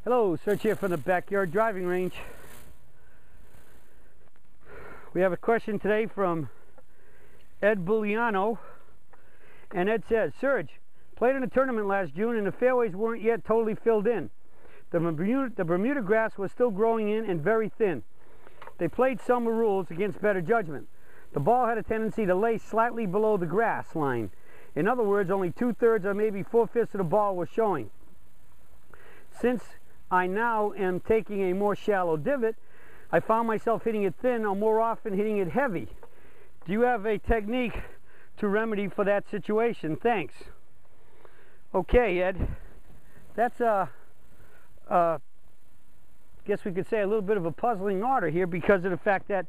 Hello, Serge here from the Backyard Driving Range. We have a question today from Ed Bulliano, and Ed says, Serge, played in a tournament last June and the fairways weren't yet totally filled in. The Bermuda grass was still growing in and very thin. They played summer rules against better judgment. The ball had a tendency to lay slightly below the grass line. In other words, only 2/3 or maybe 4/5 of the ball was showing. Since I now am taking a more shallow divot, I found myself hitting it thin or more often hitting it heavy. Do you have a technique to remedy for that situation? Thanks. Okay, Ed, that's guess we could say a little bit of a puzzling order here because of the fact that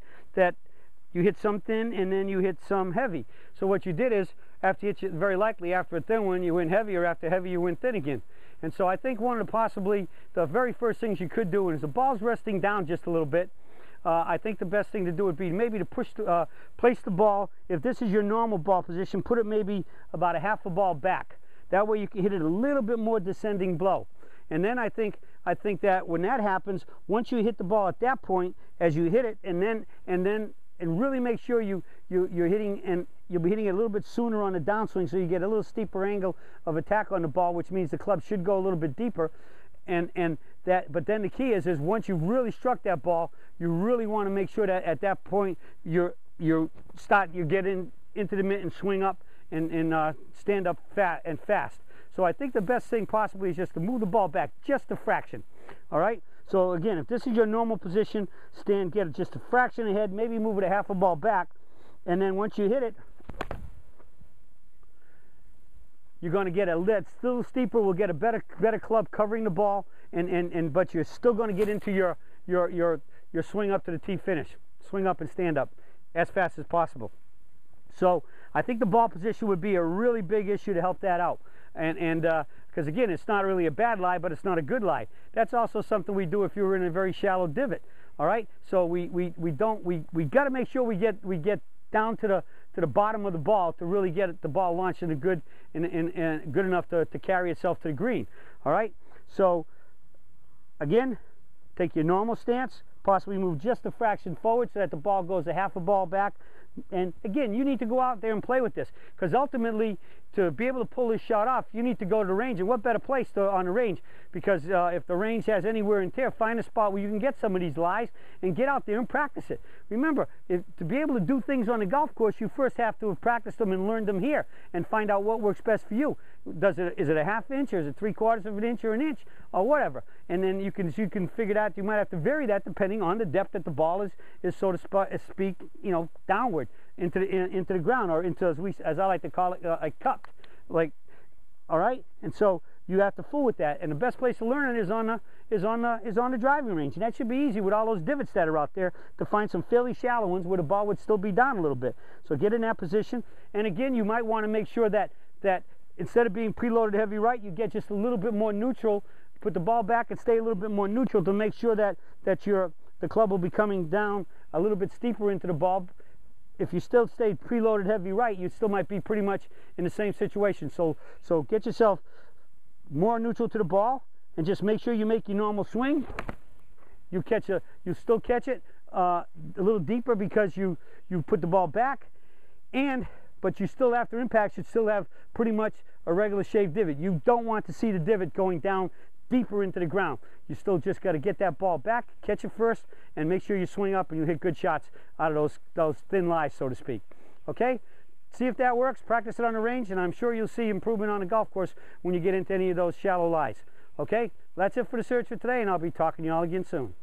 you hit some thin and then you hit some heavy. So what you did is, after you hit, very likely after a thin one you went heavy, or after heavy you went thin again. And so I think one of the very first things you could do is the ball's resting down just a little bit. I think the best thing to do would be maybe to place the ball, if this is your normal ball position, put it maybe about a half a ball back. That way you can hit it a little bit more descending blow. And then I think that when that happens, once you hit the ball at that point, as you hit it, and really make sure you're hitting, and you'll be hitting it a little bit sooner on the downswing, so you get a little steeper angle of attack on the ball, which means the club should go a little bit deeper. But then the key is once you've really struck that ball, you really want to make sure that at that point you get into the mitt and swing up and stand up fast. So I think the best thing possibly is just to move the ball back just a fraction. All right. So again, if this is your normal position, get it just a fraction ahead, maybe move it a half a ball back, and then once you hit it, you're going to get a little steeper. We'll get a better club covering the ball, but you're still going to get into your swing up to the tee finish, swing up and stand up as fast as possible. So I think the ball position would be a really big issue to help that out. Because again, it's not really a bad lie, but it's not a good lie. That's also something we do if you're in a very shallow divot. All right, so we got to make sure we get down to the bottom of the ball to really get the ball launched in a good enough to carry itself to the green. All right, so again, take your normal stance, possibly move just a fraction forward so that the ball goes a half a ball back. And again, you need to go out there and play with this, because ultimately, to be able to pull this shot off, you need to go to the range. And what better place on the range? Because if the range has any wear and tear, find a spot where you can get some of these lies and get out there and practice it. Remember, to be able to do things on the golf course, you first have to have practiced them and learned them here and find out what works best for you. Is it a half inch, or is it 3/4 of an inch, or an inch, or whatever? And then you can figure that you might have to vary that depending on the depth that the ball is so to speak, downward into the ground, or into, as I like to call it, cupped, like. All right, and so you have to fool with that, and the best place to learn it is on the driving range, and that should be easy with all those divots that are out there, to find some fairly shallow ones where the ball would still be down a little bit. So get in that position, and again, you might want to make sure that instead of being preloaded heavy right, you get just a little bit more neutral. Put the ball back and stay a little bit more neutral to make sure that the club will be coming down a little bit steeper into the ball. If you still stay preloaded heavy right, you still might be pretty much in the same situation. So get yourself more neutral to the ball, and just make sure you make your normal swing. You still catch it a little deeper because you put the ball back, but you still, after impact, should still have pretty much a regular shaped divot. You don't want to see the divot going down deeper into the ground. You still just got to get that ball back, catch it first, and make sure you swing up and you hit good shots out of those thin lies, so to speak. Okay? See if that works. Practice it on the range, and I'm sure you'll see improvement on the golf course when you get into any of those shallow lies. Okay? Well, that's it for the search for today, and I'll be talking to you all again soon.